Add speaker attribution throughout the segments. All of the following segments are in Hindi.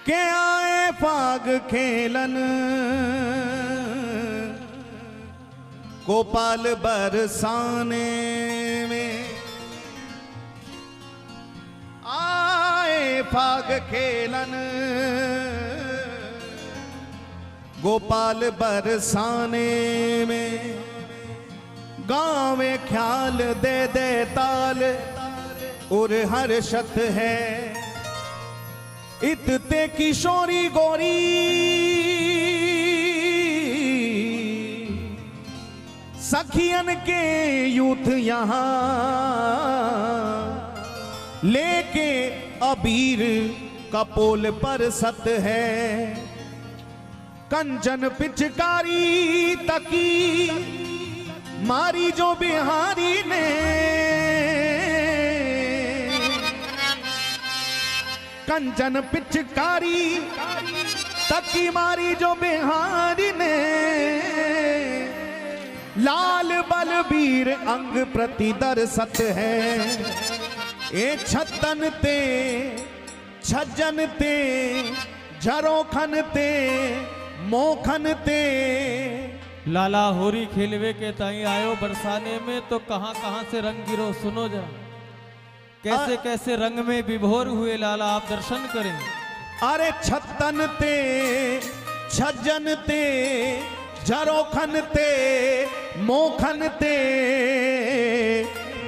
Speaker 1: के आए फाग खेलन गोपाल बरसाने में, आए फाग खेलन गोपाल बरसाने में। गाँव में ख्याल दे दे ताल और हर्षत है, इतते किशोरी गोरी सखियन के यूथ यहाँ लेके अबीर कपोल पर सत है। कंचन पिचकारी तकी मारी जो बिहारी ने, कंचन पिचकारी तकी मारी जो बिहारी ने। लाल बलबीर अंग प्रति दरसत है, ए छतन ते छजन ते झरोखन ते मोखन ते।
Speaker 2: लाला होरी खेलवे के ताई आयो बरसाने में, तो कहां कहां से रंग गिरो सुनो जरा, कैसे कैसे रंग में विभोर हुए लाला आप दर्शन करें।
Speaker 1: अरे छतन ते छजन ते झरोखन ते मोखन ते।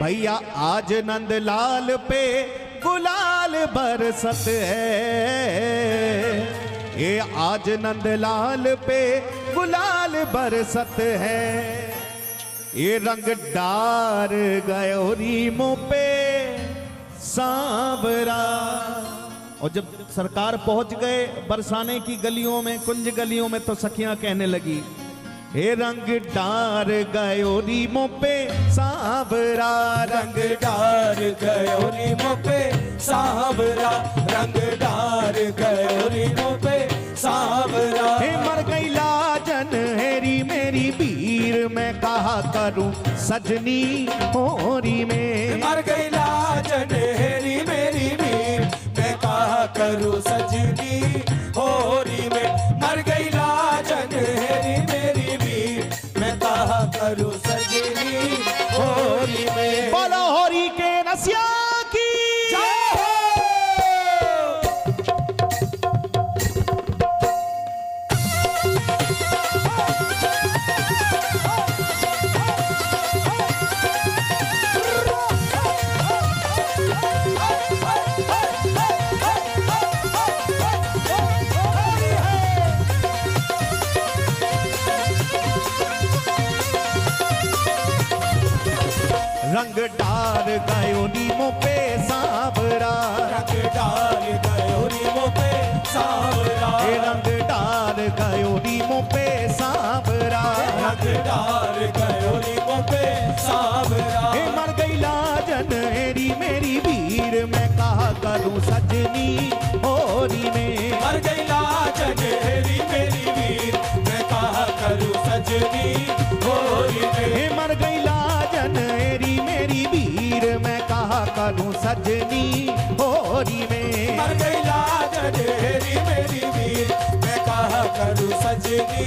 Speaker 1: भैया आज नंदलाल पे गुलाल बरसत है, ये आज नंदलाल पे गुलाल बरसत है। ये रंग डार गयो रीमों पे सांवरा। और जब सरकार पहुंच गए बरसाने की गलियों में, कुंज गलियों में, तो सखियां कहने लगी, हे रंग डार गयो रीमों पे सांवरा।
Speaker 3: रंग डार गयो रीमों पे सांवरा, रंग डार गयो रीमों पे सांवरा।
Speaker 1: हे मर गई लाजन हेरी मेरी वीर, मैं कहा करूं सजनी होरी में।
Speaker 3: मर गई लाजन हेरी मेरी वीर, मैं कहा करूं सजनी होरी में। मर गई लाजन हेरी मेरी वीर, मैं कहा करूं सजनी होरी में।
Speaker 1: बोलो होरी के रसिया की
Speaker 3: जय हो।
Speaker 1: रंग डार गयो नीमों पे सांवरा,
Speaker 3: रंग डार गयो नीमों पे सांवरा।
Speaker 1: हे रंग डार गयो नीमों पे सांवरा,
Speaker 3: रंग डार गयो नीमों पे सांवरा।
Speaker 1: हे मर गई लाजन हेरी मेरी वीर, मैं कहा करूं सजनी होरी में।
Speaker 3: मर गई लाजन हेरी मेरी वीर, मैं कहा करूं सजनी होरी में।
Speaker 1: हे मर गई लाजन हेरी मेरी वीर, मैं कहा करूं सजनी होरी में।
Speaker 3: मर गई लाजन हेरी मेरी वीर, मैं कहा करूं सजनी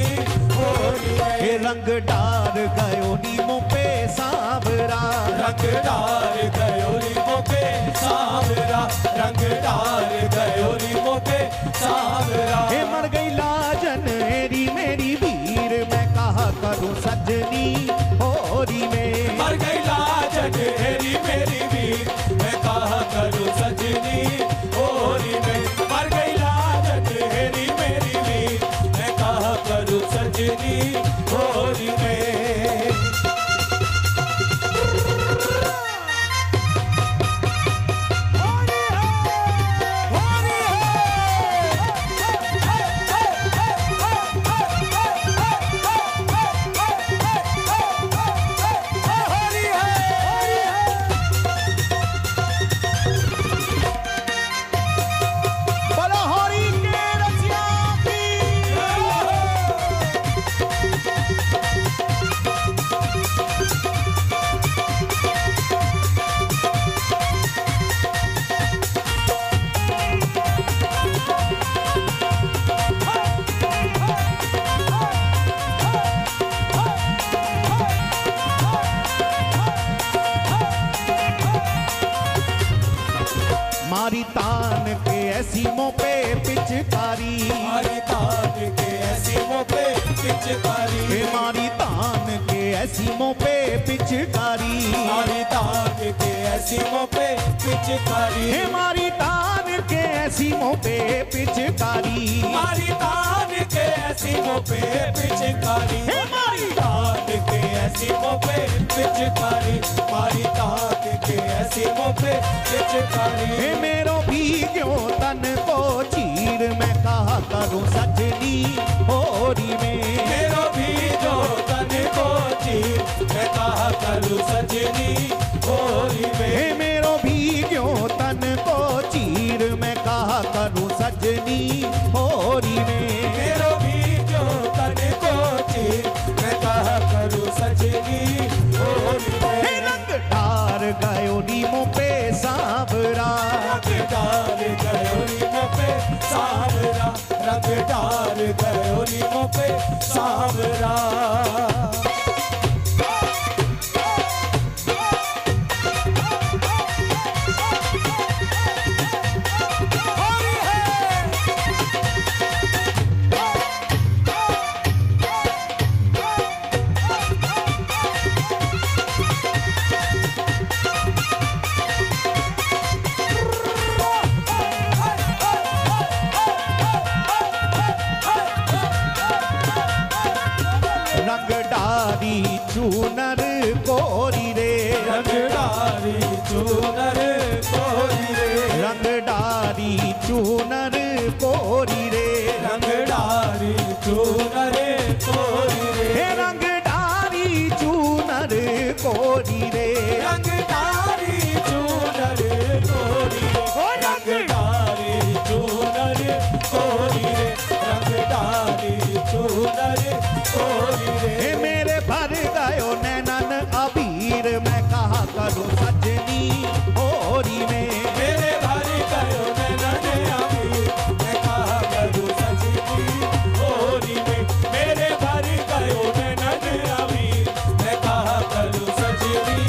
Speaker 3: होरी में।
Speaker 1: हे रंग डार गयो नीमों पे सांवरा,
Speaker 3: रंग डार गयो नीमों पे सांवरा, रंग डार गयो नीमों पे सांवरा।
Speaker 1: हे मर गई लाजन हेरी मेरी वीर, मैं कहा करूं सजनी होरी में।
Speaker 3: मर गई लाजन हेरी मेरी वीर, मैं कहा करूं सजनी होरी में। मर गई लाजन हेरी मेरी वीर, मैं कहा करूं सजनी होरी में। ऐसी मुँह पे पिचकारी,
Speaker 1: हे मारी तान के ऐसी मुँह पे पिचकारी,
Speaker 3: मारी तान के ऐसी मुँह पे पिचकारी,
Speaker 1: हे मारी
Speaker 3: तान के ऐसी मुँह पे पिचकारी, मारी तान के ऐसी मुँह पे पिचकारी।
Speaker 1: हे मेरो भी क्यों तन को चीर मैं कहा करूं सजनी होरी में,
Speaker 3: मेरो भी जो तन को चीर मैं कहा करूं सजनी होरी में,
Speaker 1: हे मेरो भी क्यों तन को चीर मैं कहा करूं सजनी होरी में,
Speaker 3: मेरो भी जो तन को चीर मैं कहा करूं सजनी होरी में।
Speaker 1: हे रंग डार गयो नीमों पे सांवरा,
Speaker 3: रंग डार गयो नीमों पे सांवरा, रंग डार गयो नीमों पे सांवरा।
Speaker 1: रंग डारी चूनर कोरी रे,
Speaker 3: रंग डारी चूनर कोरी रे,
Speaker 1: रंग डारी चूनर कोरी रे,
Speaker 3: रंग डारी चूनर कोरी रे,
Speaker 1: हे रंग डारी चूनर कोरी रे,
Speaker 3: रंग डारी चूनर कोरी रे, रंग डारी चूनर कोरी रे, रंग डारी चूनर कोरी रे।
Speaker 1: हे मेरे भर गयो नैनन अबीर मैं कहा करूं सजनी होरी में,
Speaker 3: मेरे भर गयो नैनन अबीर मैं कहा करूं सजनी होरी में, मेरे भर गयो नैनन अबीर मैं कहा करूं सजनी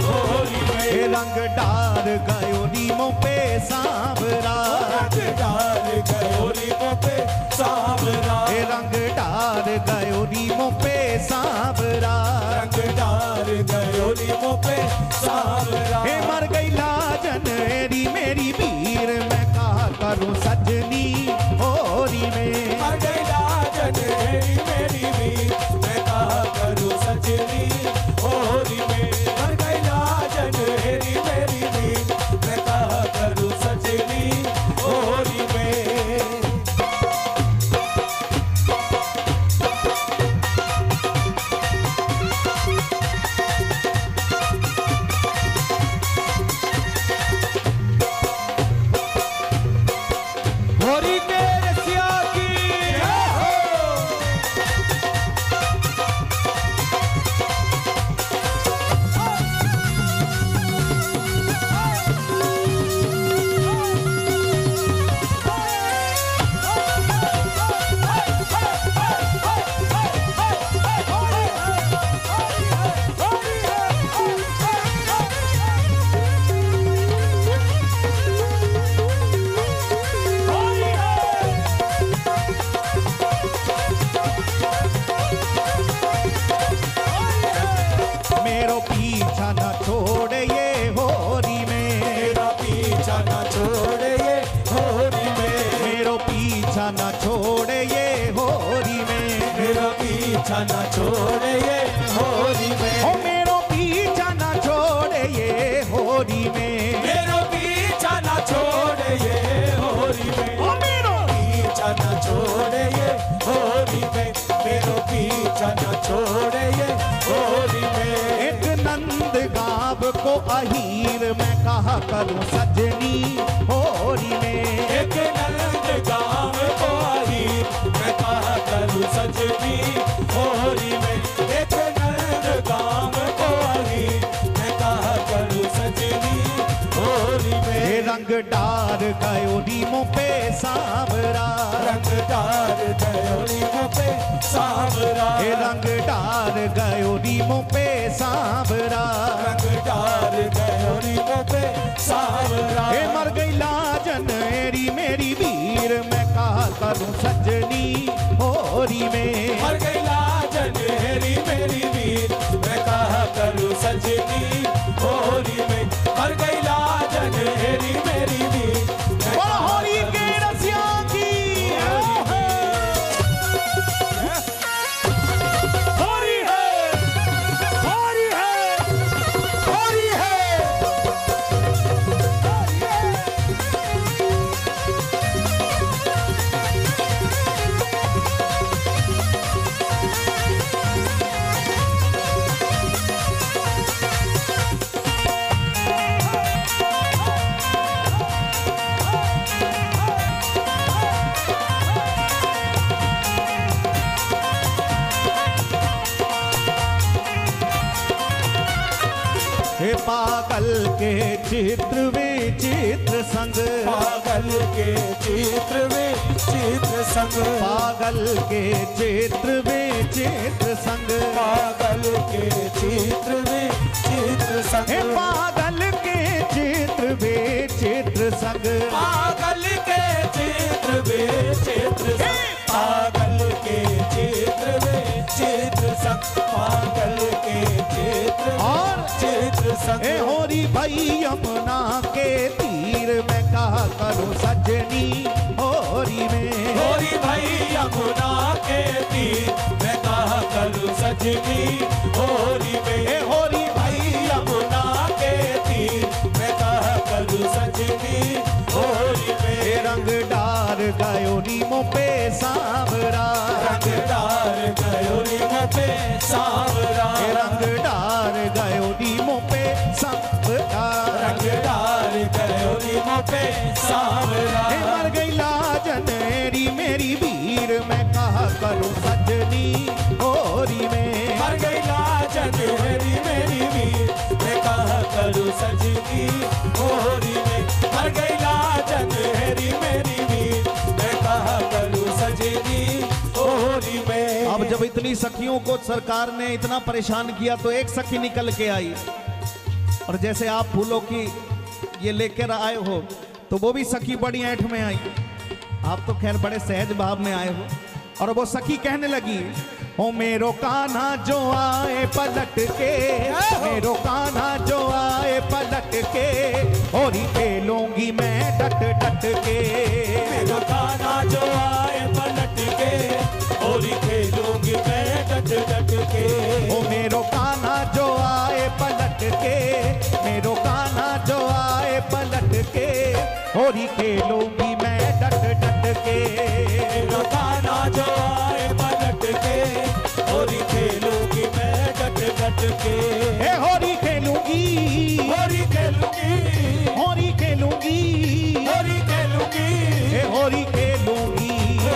Speaker 3: होरी में।
Speaker 1: हे रंग डार गयो नीमों पे सांवरा,
Speaker 3: रंग डाल गयो नीमों पे सांवरा,
Speaker 1: हे रंग डार गयो नीमों पे सांवरा,
Speaker 3: रंग डाल गयो नीमों पे सांवरा।
Speaker 1: हे मर गई लाजन मेरी वीर मैं कहा करूं सजनी होरी में,
Speaker 3: मर गई लाजन मेरी वीर मैं कहा करूं सजनी होरी में, मर गई लाजन मेरी वीर मैं कहा करूं सजनी होरी में।
Speaker 2: होरी के रसिया की
Speaker 3: जय हो।
Speaker 1: मेरो पीछा न छोड़ ये होरी में,
Speaker 3: मेरा पीछा न छोड़े ये होरी में,
Speaker 1: मेरो पीछा न छोड़ ये होरी में,
Speaker 3: मेरा पीछा न छोड़े ये होरी में,
Speaker 1: ओ मेरो पीछा न छोड़ ये होरी में,
Speaker 3: मेरा पीछा न छोड़े ये होरी में,
Speaker 1: ओ मेरो
Speaker 3: पीछा न छोड़े ये होरी में, मेरो पीछा न छोड़े ये होरी में।
Speaker 1: एक नंद गाँव को अहीर मैं कहा करूं सजनी होरी में,
Speaker 3: एक नंद गाँव को आई मैं कहा करूं सजनी होरी में, एक नंद गाँव को आई मैं कहा करूं सजनी होरी में।
Speaker 1: हे रंग डार गयो नीमों पे सांवरा,
Speaker 3: रंग डाल गयो नीमों पे सांवरा,
Speaker 1: हे रंग डार गयो नीमों पे सांवरा,
Speaker 3: रंग डाल गयो नीमों पे सांवरा।
Speaker 1: हे मर गई लाजन मेरी वीर मैं कहा करूं सजनी होरी में,
Speaker 3: मर गई लाजन मेरी वीर मैं कहा करूं सजनी होरी में, मर गई
Speaker 1: पागल के चित्र विचित्र संग,
Speaker 3: पागल के चित्र विचित्र संग,
Speaker 1: पागल के चित्र विचित्र संग,
Speaker 3: पागल के चित्र विचित्र संग,
Speaker 1: हे पागल के चित्र विचित्र संग,
Speaker 3: पागल के चित्र विचित्र संग, पागल के चित्र विचित्र संग, पागल के चित्र
Speaker 1: और
Speaker 3: चित्र संग।
Speaker 1: ए होरी भाई यमुना के तीर में कहा करूं सजनी होरी में,
Speaker 3: होरी भाई यमुना के तीर मैं कहा करूं सजनी होरी में,
Speaker 1: ए होरी
Speaker 3: भाई यमुना के तीर मैं कहा करूं सजनी होरी में।
Speaker 1: ए रंग डार गयो नीमों पे सांवरा,
Speaker 3: रंगदार गयो नीमों पे सांवरा,
Speaker 1: ए रंग डार गयो नीमों पे सांवरा,
Speaker 3: रंगदार गयो नीमों पे सांवरा।
Speaker 1: ए मर गई लाजनेरी मेरी वीर मैं कहा करूं सजनी होरी में,
Speaker 3: मर गई लाजन मेरी वीर मैं कहा करूं सजनी होरी में, मर गई लाजन मेरी वीर मैं कहा करूं सजनी होरी में।
Speaker 1: अब जब इतनी सखियों को सरकार ने इतना परेशान किया तो एक सखी निकल के आई, और जैसे आप फूलों की ये लेकर आए हो तो वो भी सखी बड़ी ऐंठ में आई। आप तो खैर बड़े सहज भाव में आए हो, और वो सखी कहने लगी, ओ मेरो कान्हा जो आए पलट के, मेरो कान्हा जो आए पलट के, होरी खेलूंगी मैं डट डट के,
Speaker 3: मेरो कान्हा जो आए पलट के, होली खेलूंगी मैं डट डट के।
Speaker 1: ओ मेरो कान्हा जो आए पलट के, मेरो कान्हा जो आए पलट के, होरी खेलूंगी मैं डट डट के,
Speaker 3: मेरो कान्हा जो आए पलट के, होली खेलूंगी मैं डट डट के।
Speaker 1: ए होरी खेलूंगी,
Speaker 3: होली खेलूंगी,
Speaker 1: होरी खेलूंगी,
Speaker 3: होली खेलूंगी,
Speaker 1: ए होरी खेलूंगी,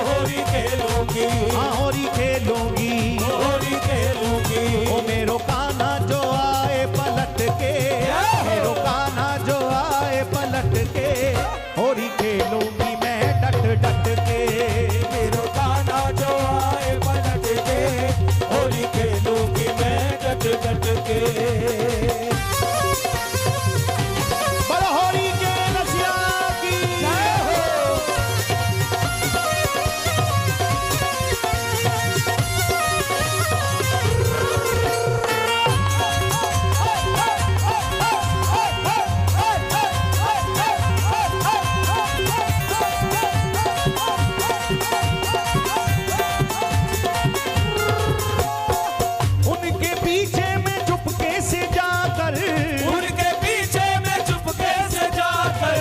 Speaker 3: होली खेलूंगी,
Speaker 1: हाँ होरी खेलूंगी,
Speaker 3: होली खेलूंगी।
Speaker 1: ओ मेरो कान्हा जो आए पलट के, मेरो कान्हा जो आए पलट के, होरी खेलूंगी मैं डट डट के,
Speaker 3: मेरो कान्हा जो आए पलट के, होली खेलूंगी मैं डट डट के।
Speaker 1: बड़ा होरी के रसिया की
Speaker 3: जय हो।
Speaker 1: उनके पीछे में चुपके से जाकर,
Speaker 3: उनके पीछे में चुपके से जाकर,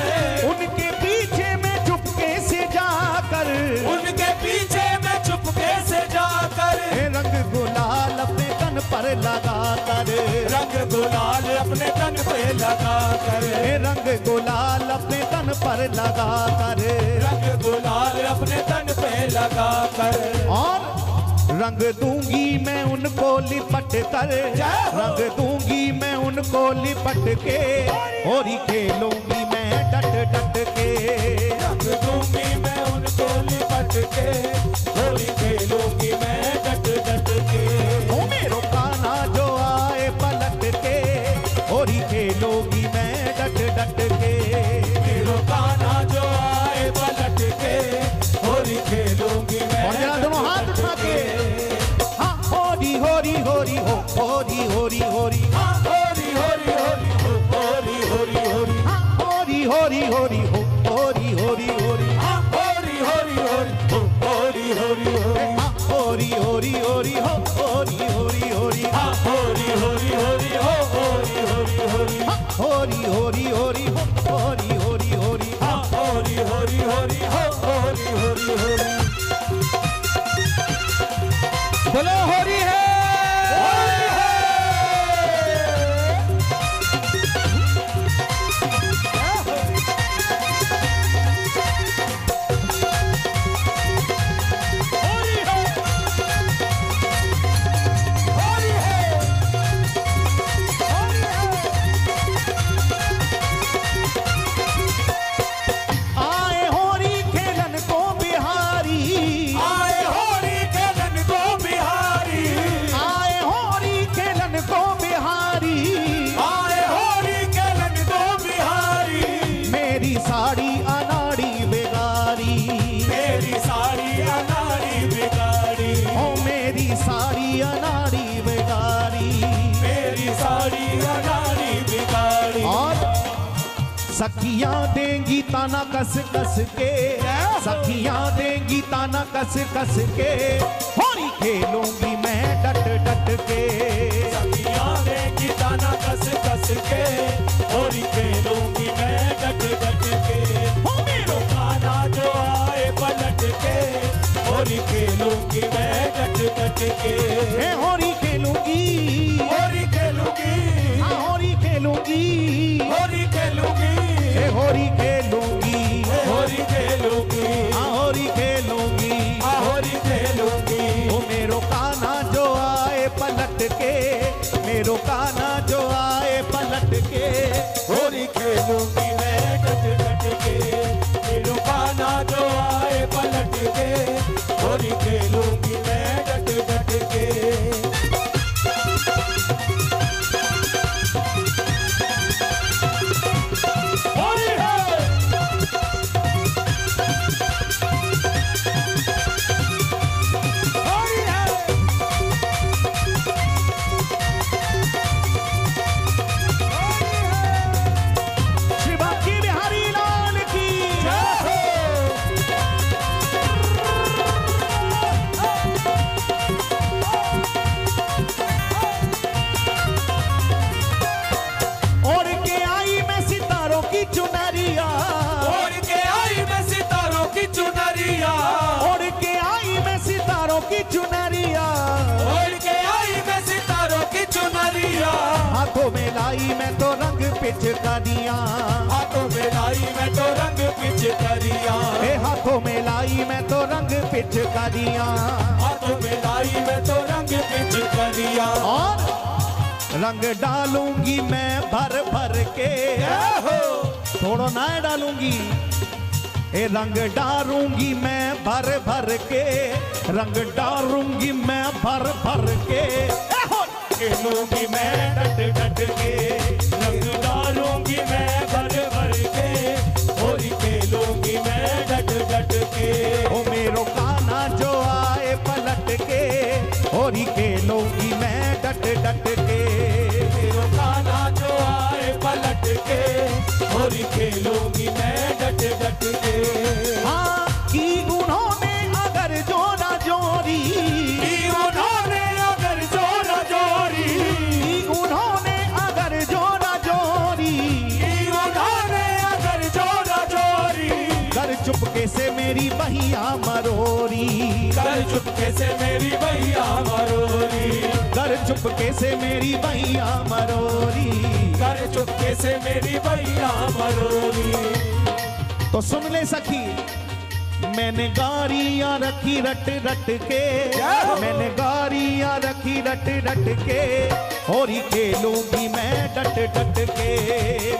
Speaker 1: उनके पीछे में चुपके से जाकर,
Speaker 3: उनके पीछे में चुपके से जाकर,
Speaker 1: ए रंग गुलाल अपने तन पर लगा कर,
Speaker 3: रंग गुलाल अपने तन पे लगा कर,
Speaker 1: ए रंग गुलाल अपने तन पर लगा कर,
Speaker 3: रंग गुलाल अपने तन पे लगा कर,
Speaker 1: और रंग दूंगी मैं उनको लिपट कर, रंग दूंगी मैं उनको लिपट के, होरी खेलूंगी मैं डट डट के,
Speaker 3: रंग दूंगी मैं उनको लिपट के, होली खेलूंगी मैं डट डट के।
Speaker 1: ओ मेरो कान्हा जो आए पलट के, होरी खेलूंगी मैं डट डट के,
Speaker 3: मेरो कान्हा जो आए पलट के, होली खेलूंगी मैं
Speaker 1: और जरा दोनों हाथ उठा के, हाँ होरी होरी होरी हो, होरी होरी होरी,
Speaker 3: हाँ, होली होली होली हो, होली होली होली,
Speaker 1: हाँ होरी होरी होरी हो, होरी होरी होरी,
Speaker 3: हाँ, होली होली होली हो, होली
Speaker 1: कस कस के, सखियां देंगी ताना कस कस के, होली खेलूंगी मैं डट डट के।
Speaker 3: सखियां देंगी ताना कस कस के, होली खेलूंगी मैं डट डट के। हो मेरो खाना जो आए पलट के, होली खेलूंगी मैं डट डट के।
Speaker 1: होली खेलूंगी,
Speaker 3: होली खेलूंगी,
Speaker 1: हाँ होली खेलूंगी,
Speaker 3: होली खेलूंगी,
Speaker 1: होली खेलूंगी,
Speaker 3: होली खेलूंगी,
Speaker 1: हाँ होली खेलूंगी,
Speaker 3: होली खेलूंगी।
Speaker 1: ओ मेरो काना जो आए पलट के, मेरो काना जो आए पलट के,
Speaker 3: होली खेलूंगी मैं डट डट के। मेरो काना जो आए पलट के, होली खेलूंगी मैं डट डट के। होली है, होली है।
Speaker 1: श्री बांकी बिहारी लाल की और के आई मैं सितारों की चुनरिया,
Speaker 3: ओढ़ के आई मैं सितारों की चुनरिया,
Speaker 1: और के आई मैं सितारों की चुनरिया,
Speaker 3: ओढ़ के आई मैं सितारों की चुनरिया।
Speaker 1: हाथों में लाई मैं तो रंग पिचकारियां,
Speaker 3: हाथों में लाई मैं तो रंग पिचकारियां,
Speaker 1: हाथों में लाई मैं तो रंग पिचकारियां,
Speaker 3: हाथों में लाई मैं तो रंग पिचकारियां।
Speaker 1: और रंग डालूंगी मैं भर भर के, थोड़ा ना डालूंगी, रंग डालूंगी मैं भर भर के, रंग डालूंगी मैं भर भर के,
Speaker 3: खेलूंगी मैं डट डट के, रंग डालूंगी मैं भर भर के, होली खेलूंगी मैं डट डट के।
Speaker 1: ओ मेरो काना जो आए पलट के, होली खेलूंगी मैं डट डट के।
Speaker 3: मेरो काना जो आए पलट के, होली खेलूंगी मैं डट डट के।
Speaker 1: हाँ की उन्होंने अगर जोड़ा जोड़ी,
Speaker 3: उन्होंने अगर जोड़ा जोड़ी,
Speaker 1: उन्होंने अगर जोड़ा जोड़ी,
Speaker 3: उन्होंने अगर जोड़ा जोड़ी,
Speaker 1: कर चुपके से मेरी बहिया मरोरी,
Speaker 3: कर चुपके से मेरी भैया मरोरी,
Speaker 1: कर चुपके से मेरी बहिया मरोरी।
Speaker 3: कर चुपके से मेरी भैया मरोरी।
Speaker 1: तो सुन ले सखी, मैंने गारियां रखी रट रट के, मैंने गारियां रखी रट रट के, होली खेलूंगी मैं डट डट के।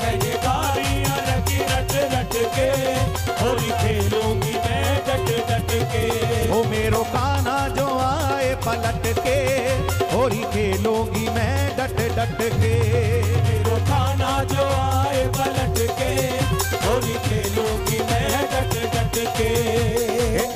Speaker 3: मैंने गाड़ियां रखी रट रट के, होली खेलूंगी मैं डट डट के।
Speaker 1: ओ मेरो काना जो आए पलट के, होली खेलूंगी मैं डट डट के।
Speaker 3: मेरो खाना जो आए पलट के, होली खेलूंगी मैं डट डट के।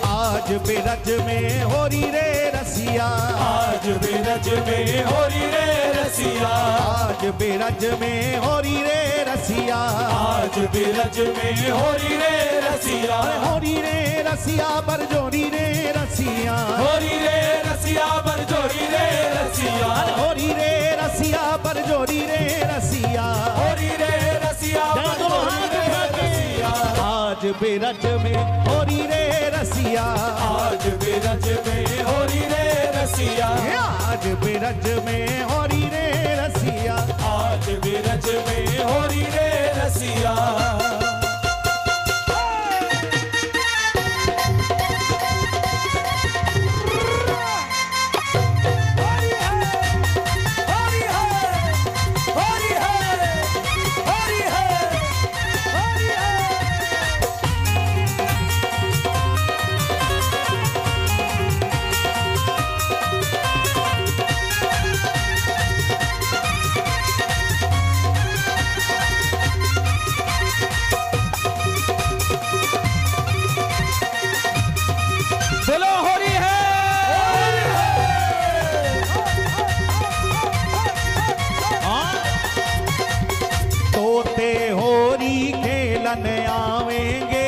Speaker 1: आज बिरज में होरी रे रसिया,
Speaker 3: आज बिरज में होली रे रसिया,
Speaker 1: आज बिरज में होरी रे रसिया,
Speaker 3: आज बिरज में होली रे रसिया,
Speaker 1: होरी रे रसिया बरजोरी रे रसिया,
Speaker 3: होली रे रसिया बरजोरी रे रसिया,
Speaker 1: होरी रे रसिया बरजोरी रे रसिया,
Speaker 3: होली रे रसिया बरजोरी रे रसिया।
Speaker 1: आज बिरज में होरी रे रसिया,
Speaker 3: आज बिरज में होली रे रसिया,
Speaker 1: आज बिरज में होरी रे रसिया।
Speaker 3: आज बिरज में होली रे रसिया। होली है, होली है, होली है, होली है, होली है।
Speaker 2: बोलो होली है।
Speaker 1: तोते होरी खेलन आवेंगे,